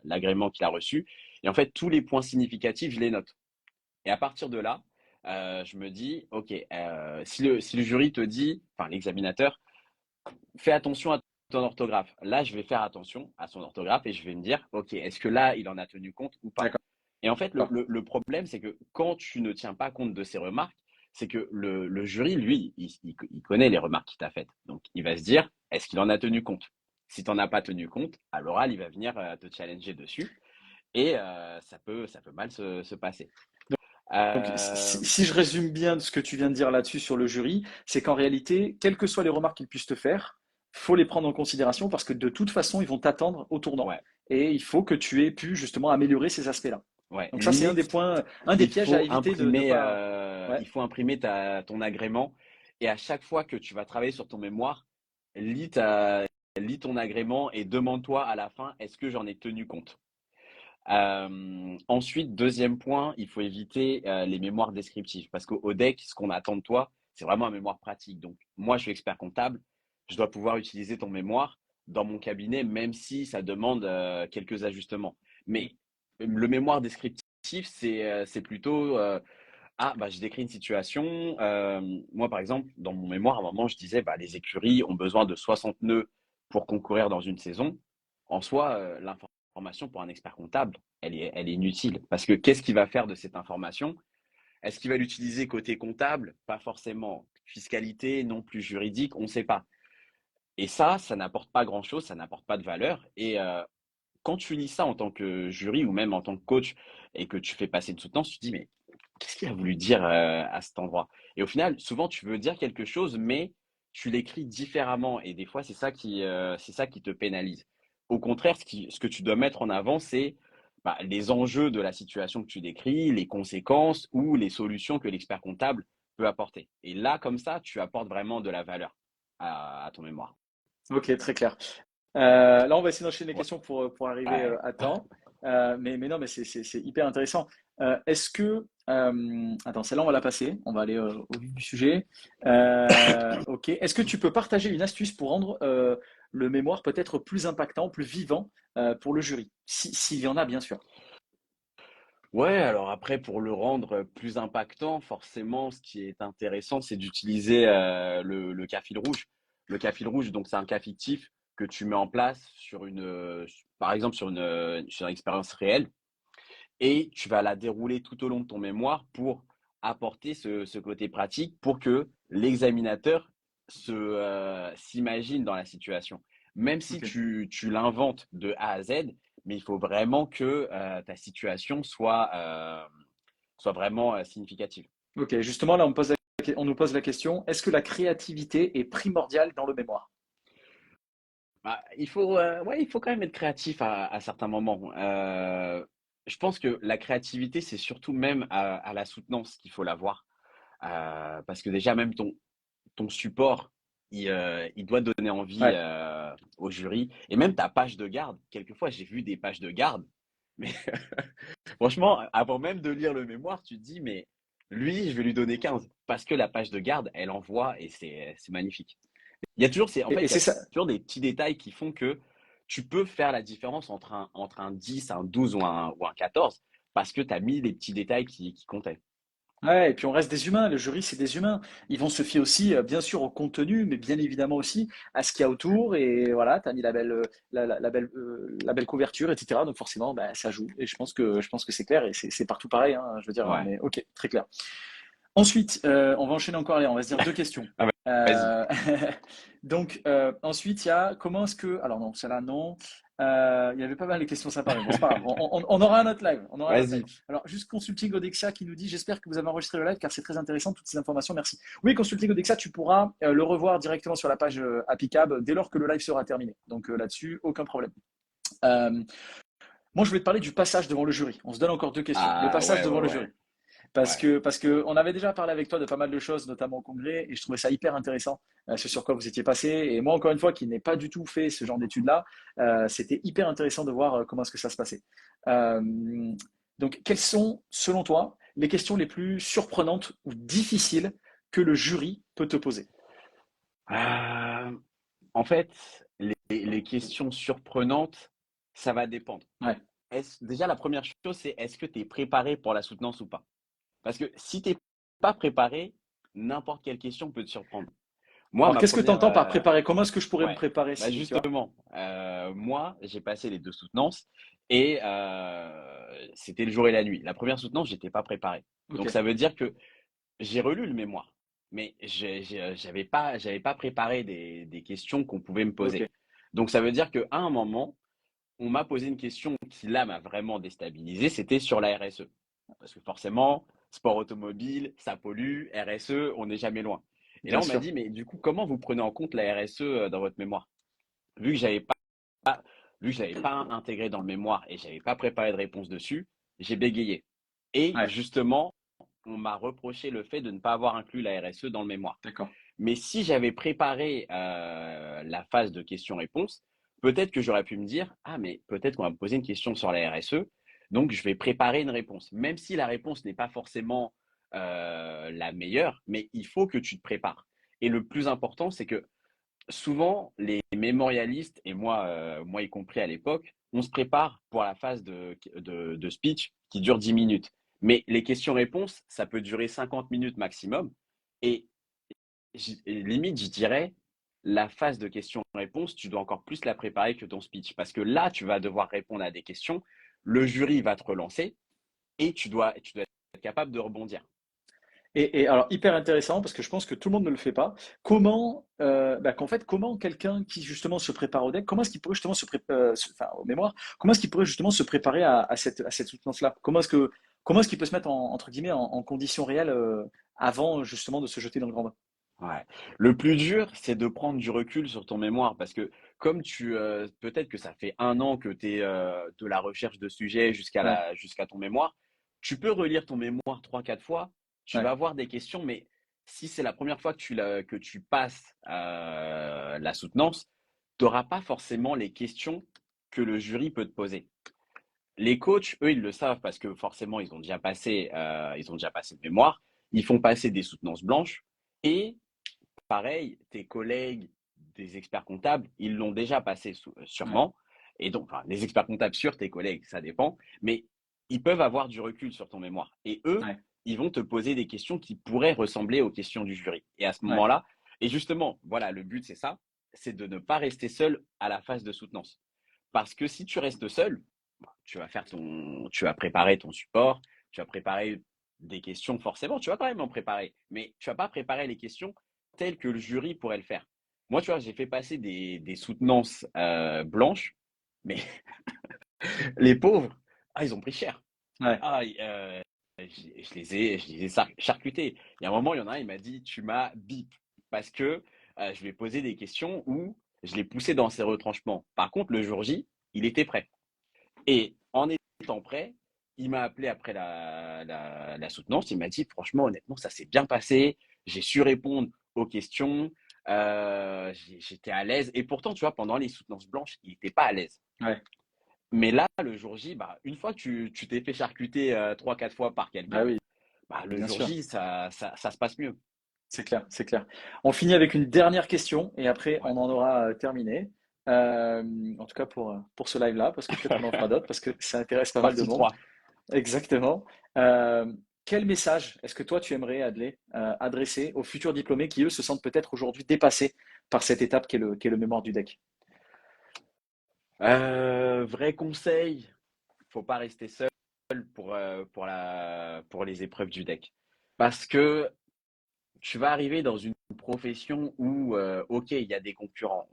l'agrément qu'il a reçu. Et en fait, tous les points significatifs, je les note. Et à partir de là, je me dis, OK, si le jury te dit, enfin l'examinateur, fais attention à ton orthographe. Là, je vais faire attention à son orthographe et je vais me dire, OK, est-ce que là, il en a tenu compte ou pas? D'accord. Et en fait, le problème, c'est que quand tu ne tiens pas compte de ces remarques, c'est que le jury, lui, il connaît les remarques qu'il t'a faites. Donc, il va se dire, est-ce qu'il en a tenu compte? Si tu n'en as pas tenu compte, à l'oral, il va venir te challenger dessus et ça peut mal se passer. Donc, Euh, si je résume bien ce que tu viens de dire là-dessus sur le jury, c'est qu'en réalité, quelles que soient les remarques qu'ils puissent te faire, faut les prendre en considération parce que de toute façon, ils vont t'attendre au tournant. ouais, Et il faut que tu aies pu justement améliorer ces aspects-là. ouais. Donc ça, c'est un des Limite, points, un des pièges à éviter de ne pas. Ouais, il faut imprimer ton agrément et à chaque fois que tu vas travailler sur ton mémoire, lis, ta, lis ton agrément et demande-toi à la fin, est-ce que j'en ai tenu compte? Ensuite, deuxième point, il faut éviter les mémoires descriptives parce qu'au deck, ce qu'on attend de toi, c'est vraiment un mémoire pratique. Donc, moi, je suis expert comptable. je dois pouvoir utiliser ton mémoire dans mon cabinet, même si ça demande quelques ajustements. Mais le mémoire descriptif, c'est plutôt ah, bah, je décris une situation. Moi, par exemple, dans mon mémoire, à un moment, je disais, bah, les écuries ont besoin de 60 nœuds pour concourir dans une saison. En soi, l'information pour un expert comptable, elle est inutile. Parce que qu'est-ce qu'il va faire de cette information? Est-ce qu'il va l'utiliser côté comptable? Pas forcément. Fiscalité, non plus juridique, on ne sait pas. Et ça n'apporte pas grand-chose, ça n'apporte pas de valeur. Et quand tu lis ça en tant que jury ou même en tant que coach et que tu fais passer une soutenance, tu te dis, mais qu'est-ce qu'il a voulu dire à cet endroit? Et au final, souvent, tu veux dire quelque chose, mais tu l'écris différemment. Et des fois, c'est ça qui te pénalise. Au contraire, ce que tu dois mettre en avant, c'est bah, les enjeux de la situation que tu décris, les conséquences ou les solutions que l'expert comptable peut apporter. Et là, comme ça, tu apportes vraiment de la valeur à ton mémoire. Ok, très clair. Là, on va essayer d'enchaîner les Ouais. questions pour arriver Ouais. à temps. Mais non, mais c'est hyper intéressant. Est-ce que... attends, celle-là, on va la passer. On va aller au vif du sujet. Ok. Est-ce que tu peux partager une astuce pour rendre le mémoire peut-être plus impactant, plus vivant pour le jury? S'il y en a, bien sûr. Ouais, alors après, pour le rendre plus impactant, forcément, ce qui est intéressant, c'est d'utiliser le cas fil rouge. Le cas fil rouge, donc c'est un cas fictif que tu mets en place sur par exemple, sur une expérience réelle, et tu vas la dérouler tout au long de ton mémoire pour apporter ce côté pratique pour que l'examinateur s'imagine dans la situation. Même si Ok. tu l'inventes de A à Z, mais il faut vraiment que ta situation soit vraiment significative. Ok. Justement, là, on nous pose la question, est-ce que la créativité est primordiale dans le mémoire? Bah, ouais, il faut quand même être créatif à certains moments. Je pense que la créativité, c'est surtout même à la soutenance qu'il faut l'avoir. Parce que déjà, même ton support, il doit donner envie Ouais. au jury. Et même ta page de garde, quelquefois, j'ai vu des pages de garde, mais franchement, avant même de lire le mémoire, tu te dis, mais lui, je vais lui donner 15 parce que la page de garde, elle envoie et c'est magnifique. En fait, Et il y a c'est ça. toujours des petits détails qui font que tu peux faire la différence entre un 10, un 12 ou un 14 parce que tu as mis les petits détails qui comptaient. Ouais, et puis on reste des humains, le jury c'est des humains. Ils vont se fier aussi, bien sûr, au contenu, mais bien évidemment aussi à ce qu'il y a autour. Et voilà, tu as mis la belle couverture, etc. Donc forcément, bah, ça joue. Et je pense que c'est clair et c'est partout pareil, hein, je veux dire, Ouais. mais ok, très clair. Ensuite, on va enchaîner encore, allez, on va se dire deux questions. Ah, vas-y, Euh, donc, ensuite, il y a comment est-ce que. Alors, non, celle-là, non. Il y avait pas mal de questions sympas, mais bon, c'est pas grave. On aura un autre live. On aura un autre live. vas-y. Alors, juste Consulting Odexia qui nous dit j'espère que vous avez enregistré le live car c'est très intéressant, toutes ces informations, merci. Oui, Consulting Odexia, tu pourras le revoir directement sur la page Appicab dès lors que le live sera terminé. Donc, là-dessus, aucun problème. Euh, moi, je voulais te parler du passage devant le jury. On se donne encore deux questions. Le Ah passage ouais, devant ouais, le ouais. jury. Ouais. Parce que on avait déjà parlé avec toi de pas mal de choses, notamment au congrès, et je trouvais ça hyper intéressant, ce sur quoi vous étiez passé. Et moi, encore une fois, qui n'ai pas du tout fait ce genre d'études-là, c'était hyper intéressant de voir comment est-ce que ça se passait. Euh, donc, quelles sont, selon toi, les questions les plus surprenantes ou difficiles que le jury peut te poser? Euh, En fait, les questions surprenantes, ça va dépendre. Ouais. Déjà, la première chose, c'est est-ce que tu es préparé pour la soutenance ou pas? Parce que si tu n'es pas préparé, n'importe quelle question peut te surprendre. Moi, Alors, ma qu'est-ce que tu première, entends par préparer? Comment est-ce que je pourrais me ouais, préparer bah si, tu vois? justement, moi, j'ai passé les deux soutenances et c'était le jour et la nuit. La première soutenance, j'étais pas préparé. Ok, Donc, ça veut dire que j'ai relu le mémoire, mais j'avais pas préparé des questions qu'on pouvait me ok, poser. Donc, ça veut dire qu'à un moment, on m'a posé une question qui, là, m'a vraiment déstabilisé, c'était sur la RSE. Parce que forcément, sport automobile, ça pollue, RSE, on n'est jamais loin. Et là, bien on m'a sûr. dit, mais du coup, comment vous prenez en compte la RSE dans votre mémoire? Vu que j'avais pas, vu que je l'avais pas intégré dans le mémoire et j'avais pas préparé de réponse dessus, j'ai bégayé. Et Ouais, justement, on m'a reproché le fait de ne pas avoir inclus la RSE dans le mémoire. d'accord. Mais si j'avais préparé la phase de questions-réponses, peut-être que j'aurais pu me dire, ah, mais peut-être qu'on va me poser une question sur la RSE, donc je vais préparer une réponse. Même si la réponse n'est pas forcément la meilleure, mais il faut que tu te prépares. Et le plus important, c'est que souvent, les mémorialistes, et moi y compris à l'époque, on se prépare pour la phase de speech qui dure 10 minutes. Mais les questions-réponses, ça peut durer 50 minutes maximum. Et et limite, je dirais, la phase de questions-réponses, tu dois encore plus la préparer que ton speech. Parce que là, tu vas devoir répondre à des questions, le jury va te relancer et tu dois être capable de rebondir. Et alors, hyper intéressant, parce que je pense que tout le monde ne le fait pas. Comment, qu'en fait, comment quelqu'un qui justement se prépare au deck, comment est-ce qu'il pourrait justement enfin, aux mémoires, comment est-ce qu'il pourrait justement se préparer à cette soutenance-là? Comment est-ce qu'il peut se mettre entre guillemets en conditions réelles avant justement de se jeter dans le grand bain? Ouais. Le plus dur, c'est de prendre du recul sur ton mémoire parce que comme peut-être que ça fait 1 an que tu es de la recherche de sujets Ouais, jusqu'à ton mémoire, tu peux relire ton mémoire 3, 4 fois, tu ouais, vas avoir des questions, mais si c'est la première fois que tu passes la soutenance, tu n'auras pas forcément les questions que le jury peut te poser. Les coachs, eux, ils le savent parce que forcément, ils ont déjà passé le mémoire, ils font passer des soutenances blanches et pareil, tes collègues des experts comptables, ils l'ont déjà passé ouais, sûrement. Et donc, enfin, les experts comptables sur tes collègues, ça dépend. Mais ils peuvent avoir du recul sur ton mémoire. Et eux, ouais, ils vont te poser des questions qui pourraient ressembler aux questions du jury. Et à ce ouais. moment-là, et justement, voilà, le but, c'est ça, c'est de ne pas rester seul à la phase de soutenance. Parce que si tu restes seul, bah, tu vas préparer ton support, tu vas préparer des questions forcément, tu vas quand même en préparer, mais tu vas pas préparer les questions telles que le jury pourrait le faire. Moi, tu vois, j'ai fait passer des soutenances blanches, mais les pauvres, ah, ils ont pris cher. Ouais. Ah, je les ai charcutés. Il y a un moment, il y en a un, il m'a dit, tu m'as bip, parce que je lui ai posé des questions où je l'ai poussé dans ses retranchements. Par contre, le jour J, il était prêt. Et en étant prêt, il m'a appelé après la soutenance. Il m'a dit, franchement, honnêtement, ça s'est bien passé. J'ai su répondre aux questions. J'étais à l'aise. Et pourtant, tu vois, pendant les soutenances blanches, il n'était pas à l'aise. Ouais. Mais là, le jour J, bah, une fois que tu t'es fait charcuter 3, 4 fois par Bah quelqu'un, oui, bah, le bien jour sûr. J, ça se passe mieux. C'est clair, c'est clair. On finit avec une dernière question et après Ouais. on en aura terminé. Euh, En tout cas pour ce live-là, parce que peut-être qu'on en fera d'autres, parce que ça intéresse pas mal de Partie monde. 3. Exactement. Euh, Quel message est-ce que toi tu aimerais, Adley, adresser aux futurs diplômés qui, eux, se sentent peut-être aujourd'hui dépassés par cette étape qui est le mémoire du deck? Vrai conseil, faut pas rester seul pour les épreuves du deck. Parce que tu vas arriver dans une profession où, OK, il y a des concurrents.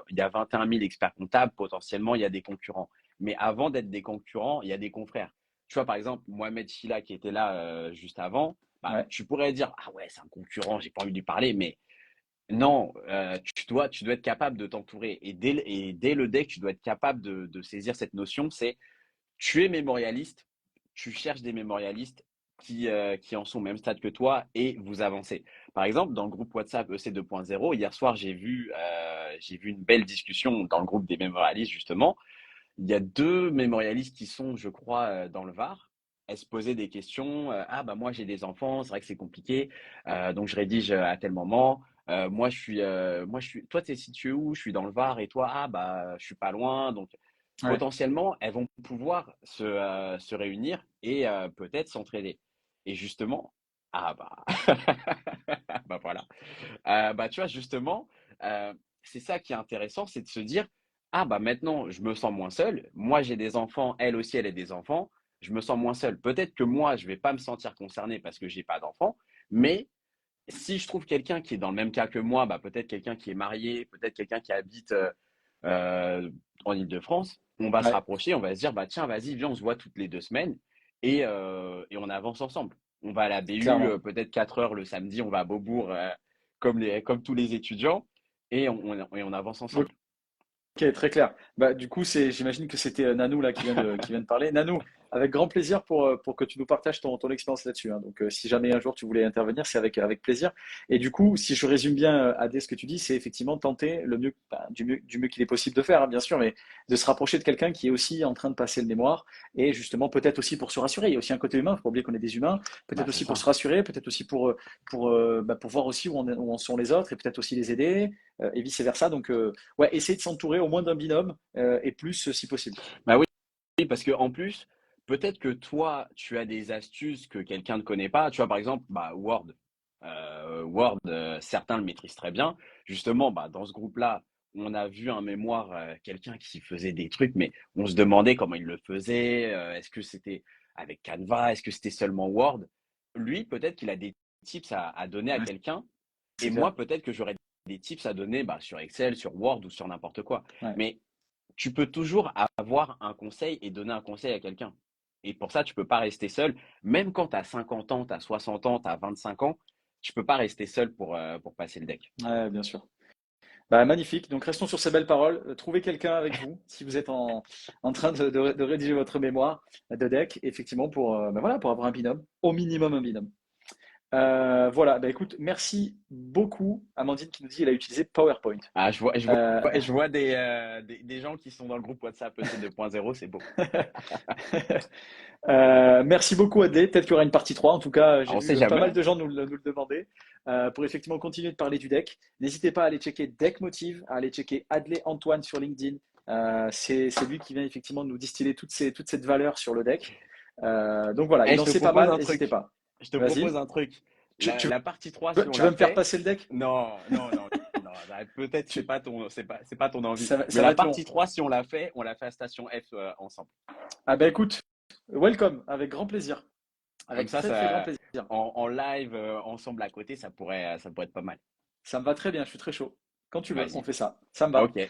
Il y a 21 000 experts comptables, potentiellement, il y a des concurrents. Mais avant d'être des concurrents, il y a des confrères. Tu vois, par exemple, Mohamed Chila qui était là juste avant, bah, Ouais, tu pourrais dire, ah ouais, c'est un concurrent, j'ai pas envie de lui parler, mais non, tu dois être capable de t'entourer. Et dès le deck, tu dois être capable de saisir cette notion, c'est tu es mémorialiste, tu cherches des mémorialistes qui en sont au même stade que toi et vous avancez. Par exemple, dans le groupe WhatsApp EC 2.0, hier soir, j'ai vu une belle discussion dans le groupe des mémorialistes, justement. Il y a deux mémorialistes qui sont, je crois, dans le Var. Elles se posaient des questions. Ah, bah, moi, j'ai des enfants, c'est vrai que c'est compliqué. Donc, je rédige à tel moment. Toi, tu es situé où? Je suis dans le Var et toi, ah, bah, je suis pas loin. Donc, ouais, potentiellement, elles vont pouvoir se réunir et peut-être s'entraider. Et justement, ah, bah, bah voilà. Bah, tu vois, justement, c'est ça qui est intéressant, c'est de se dire, ah, bah maintenant, je me sens moins seul. Moi, j'ai des enfants, elle aussi, elle a des enfants. Je me sens moins seul. Peut-être que moi, je vais pas me sentir concerné parce que j'ai pas d'enfants, mais si je trouve quelqu'un qui est dans le même cas que moi, bah, peut-être quelqu'un qui est marié, peut-être quelqu'un qui habite euh, en Île-de-France, on va se ouais. rapprocher, on va se dire, bah tiens, vas-y, viens, on se voit toutes les 2 semaines et on avance ensemble. On va à la BU, Clairement. peut-être 4 heures le samedi, on va à Beaubourg comme tous les étudiants et on avance Ok, ensemble. très clair. Bah, du coup, j'imagine que c'était Nanou là qui vient de parler. Nanou, avec grand plaisir pour que tu nous partages ton expérience là-dessus, hein. Donc, si jamais un jour tu voulais intervenir, c'est avec plaisir. Et du coup, si je résume bien, Adé, ce que tu dis, c'est effectivement tenter le mieux, bah, du mieux qu'il est possible de faire, hein, bien sûr, mais de se rapprocher de quelqu'un qui est aussi en train de passer le mémoire. Et justement, peut-être aussi pour se rassurer. Il y a aussi un côté humain, il faut pas oublier qu'on est des humains. Bah, Peut-être c'est aussi pour ça. se rassurer, peut-être aussi pour voir aussi où en sont les autres et peut-être aussi les aider, et vice-versa. Donc, ouais, essayer de s'entourer au moins d'un binôme, et plus si possible. Bah oui, oui, parce que en plus, peut-être que toi, tu as des astuces que quelqu'un ne connaît pas. Tu vois, par exemple, bah, Word. Word, certains le maîtrisent très bien. Justement, bah, dans ce groupe-là, on a vu un mémoire, quelqu'un qui faisait des trucs, mais on se demandait comment il le faisait. Est-ce que c'était avec Canva? Est-ce que c'était seulement Word? Lui, peut-être qu'il a des tips à donner à Ouais, quelqu'un. Et c'est clair. moi, peut-être que j'aurais des tips à donner bah, sur Excel, sur Word ou sur n'importe quoi. Ouais. Mais tu peux toujours avoir un conseil et donner un conseil à quelqu'un. Et pour ça, tu peux pas rester seul. Même quand tu as 50 ans, tu as 60 ans, tu as 25 ans, tu peux pas rester seul pour passer le deck. Ouais, bien sûr. Bah, magnifique. Donc, restons sur ces belles paroles. Trouvez quelqu'un avec vous si vous êtes en train de rédiger votre mémoire de deck, effectivement, bah voilà, pour avoir un binôme, au minimum un binôme. Voilà, bah, écoute, merci beaucoup. Amandine qui nous dit qu'elle a utilisé PowerPoint. Ah, Euh, je vois des gens qui sont dans le groupe WhatsApp EC 2.0, c'est beau. Merci beaucoup, Adley. Peut-être qu'il y aura une partie 3. En tout cas, Ah, j'ai on sait vu pas jamais, mal hein. de gens nous le demander, pour effectivement continuer de parler du deck. N'hésitez pas à aller checker Deck Motive, à aller checker Adley Antoine sur LinkedIn. C'est lui qui vient effectivement nous distiller toute cette valeur sur le deck. Donc voilà, Eh, il je en te sait pas propose mal. un N'hésitez truc. pas. Je te propose Vas-y. un truc. Tu, tu La partie 3, si veux, on tu veux l'a me faire fait. passer le deck? Non, non, non, non. Bah, peut-être Tu- c'est pas ton envie. Mais ça va la être long. partie 3, si on l'a fait à Station F ensemble. Ah ben écoute, welcome, avec grand plaisir. Comme Avec ça, très très grand ça plaisir. en live ensemble à côté, ça pourrait être pas mal. Ça me va très bien, je suis très chaud. Quand tu veux, on Vas-y. fait ça. Ça me va. Ok.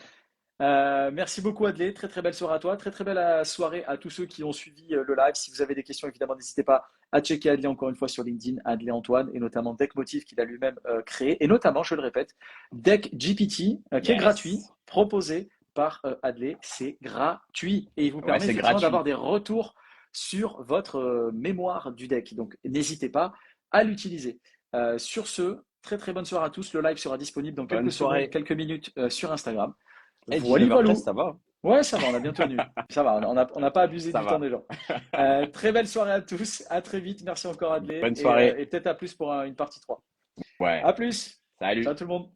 Merci beaucoup Adley, très très belle soirée à toi, très très belle soirée à tous ceux qui ont suivi le live. Si vous avez des questions, évidemment, n'hésitez pas à checker Adley encore une fois sur LinkedIn, Adley Antoine, et notamment Deck Motive qu'il a lui-même créé, et notamment, je le répète, Deck GPT qui est gratuit, Yes. proposé par Adley, c'est gratuit et il vous Ouais, permet c'est effectivement d'avoir gratuit. des retours sur votre mémoire du deck. Donc n'hésitez pas à l'utiliser. Sur ce, très très bonne soirée à tous. Le live sera disponible dans Bonne quelques secondes, soirée. quelques minutes sur Instagram. Eh, Voilà, 19h13, voilou. ça va, hein. Ouais, ça va, on a bien tenu. Ça va, on n'a pas abusé Ça du temps va. des gens. Très belle soirée à tous. À très vite. Merci encore, Adley. Bonne soirée. Et peut-être à plus pour une partie 3. Ouais. À plus. Ciao Salut. tout le monde.